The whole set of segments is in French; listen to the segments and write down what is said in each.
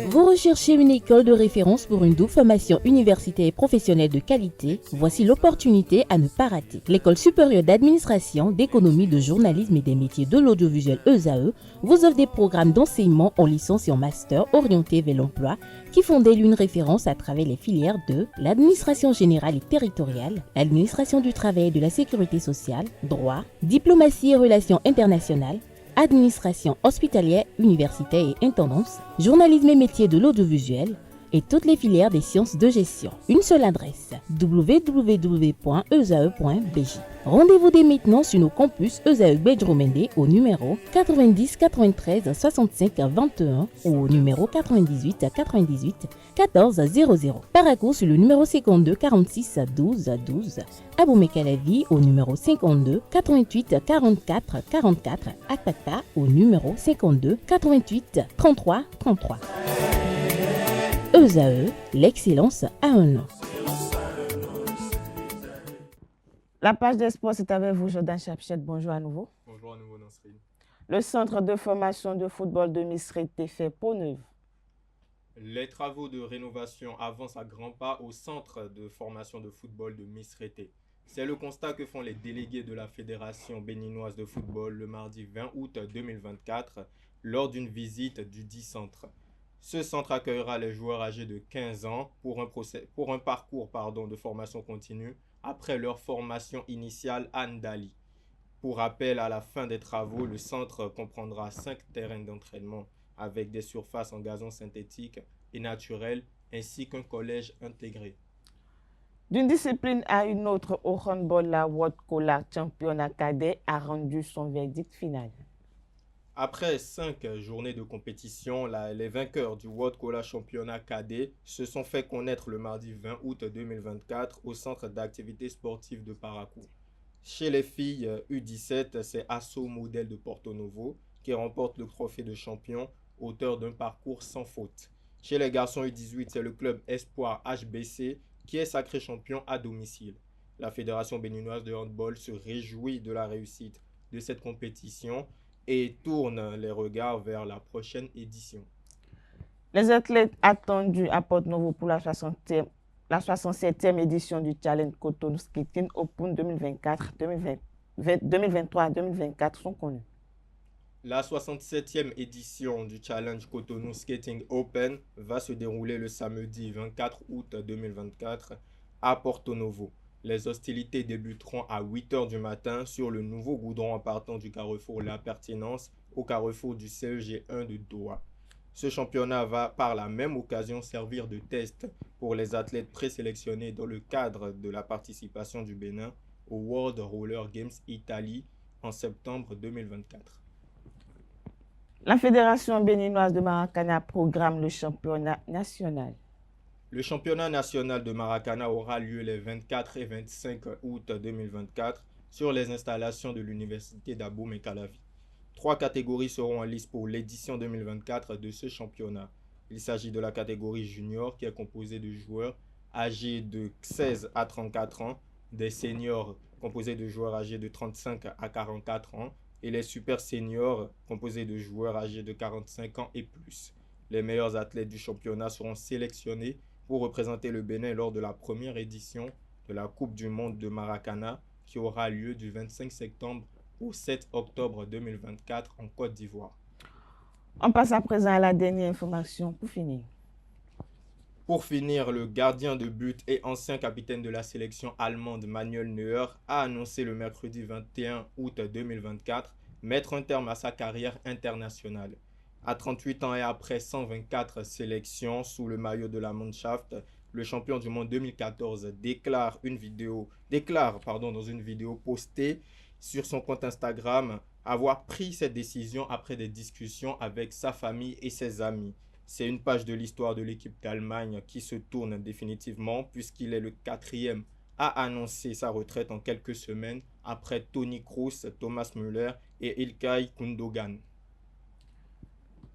Vous recherchez une école de référence pour une double formation universitaire et professionnelle de qualité? Voici l'opportunité à ne pas rater. L'École supérieure d'administration, d'économie, de journalisme et des métiers de l'audiovisuel ESAE vous offre des programmes d'enseignement en licence et en master orientés vers l'emploi qui font d'elle une référence à travers les filières de l'administration générale et territoriale, l'administration du travail et de la sécurité sociale, droit, diplomatie et relations internationales, administration hospitalière, universitaire et intendance, journalisme et métiers de l'audiovisuel et toutes les filières des sciences de gestion. Une seule adresse, www.esae.bj. Rendez-vous dès maintenant sur nos campus ESAE Bedjromende au numéro 90 93 65 21 ou au numéro 98 98 14 00. Paracourt sur le numéro 52 46 12 12. Aboumé-Calavi au numéro 52 88 44 44. Akpata au numéro 52 88 33 33. ESAE, l'excellence à un nom. La page des sports, c'est avec vous, Jordan Chapchette. Bonjour à nouveau. Bonjour à nouveau, Nasrine. Le centre de formation de football de Misrete fait peau neuve. Les travaux de rénovation avancent à grands pas au centre de formation de football de Misrete. C'est le constat que font les délégués de la Fédération béninoise de football le mardi 20 août 2024 lors d'une visite du dit centre. Ce centre accueillera les joueurs âgés de 15 ans pour un parcours de formation continue après leur formation initiale à Ndali. Pour rappel, à la fin des travaux, le centre comprendra 5 terrains d'entraînement avec des surfaces en gazon synthétique et naturel ainsi qu'un collège intégré. D'une discipline à une autre, au handball, la World Cola Championnat Cadet a rendu son verdict final. Après 5 journées de compétition, les vainqueurs du World Cola Championnat Cadet se sont fait connaître le mardi 20 août 2024 au centre d'activités sportives de Paracourt. Chez les filles U17, c'est Asso Modèle de Porto Novo qui remporte le trophée de champion, auteur d'un parcours sans faute. Chez les garçons U18, c'est le club Espoir HBC qui est sacré champion à domicile. La Fédération béninoise de handball se réjouit de la réussite de cette compétition et tourne les regards vers la prochaine édition. Les athlètes attendus à Porto Novo pour la 67e édition du Challenge Cotonou Skating Open 2023-2024 sont connus. La 67e édition du Challenge Cotonou Skating Open va se dérouler le samedi 24 août 2024 à Porto Novo. Les hostilités débuteront à 8h du matin sur le nouveau goudron en partant du carrefour La Pertinence au carrefour du CEG1 de Doha. Ce championnat va par la même occasion servir de test pour les athlètes présélectionnés dans le cadre de la participation du Bénin au World Roller Games Italie en septembre 2024. La Fédération béninoise de Maracana programme le championnat national. Le championnat national de Maracana aura lieu les 24 et 25 août 2024 sur les installations de l'université d'Abomey-Calavi. 3 catégories seront en lice pour l'édition 2024 de ce championnat. Il s'agit de la catégorie junior qui est composée de joueurs âgés de 16 à 34 ans, des seniors composés de joueurs âgés de 35 à 44 ans et les super seniors composés de joueurs âgés de 45 ans et plus. Les meilleurs athlètes du championnat seront sélectionnés pour représenter le Bénin lors de la première édition de la Coupe du Monde de Maracana qui aura lieu du 25 septembre au 7 octobre 2024 en Côte d'Ivoire. On passe à présent à la dernière information pour finir. Pour finir, le gardien de but et ancien capitaine de la sélection allemande Manuel Neuer a annoncé le mercredi 21 août 2024 mettre un terme à sa carrière internationale. À 38 ans et après 124 sélections sous le maillot de la Mannschaft, le champion du monde 2014 déclare dans une vidéo postée sur son compte Instagram avoir pris cette décision après des discussions avec sa famille et ses amis. C'est une page de l'histoire de l'équipe d'Allemagne qui se tourne définitivement puisqu'il est le 4e à annoncer sa retraite en quelques semaines après Toni Kroos, Thomas Müller et Ilkay Gundogan.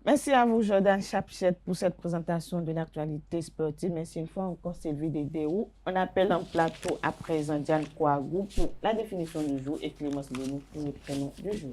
Merci à vous, Jordan Chapchette, pour cette présentation de l'actualité sportive. Merci une fois encore, Sylvie Dédéou. On appelle en plateau à présent Diane Kouagou pour la définition du jour et Clémence Denis pour le prénom du jour.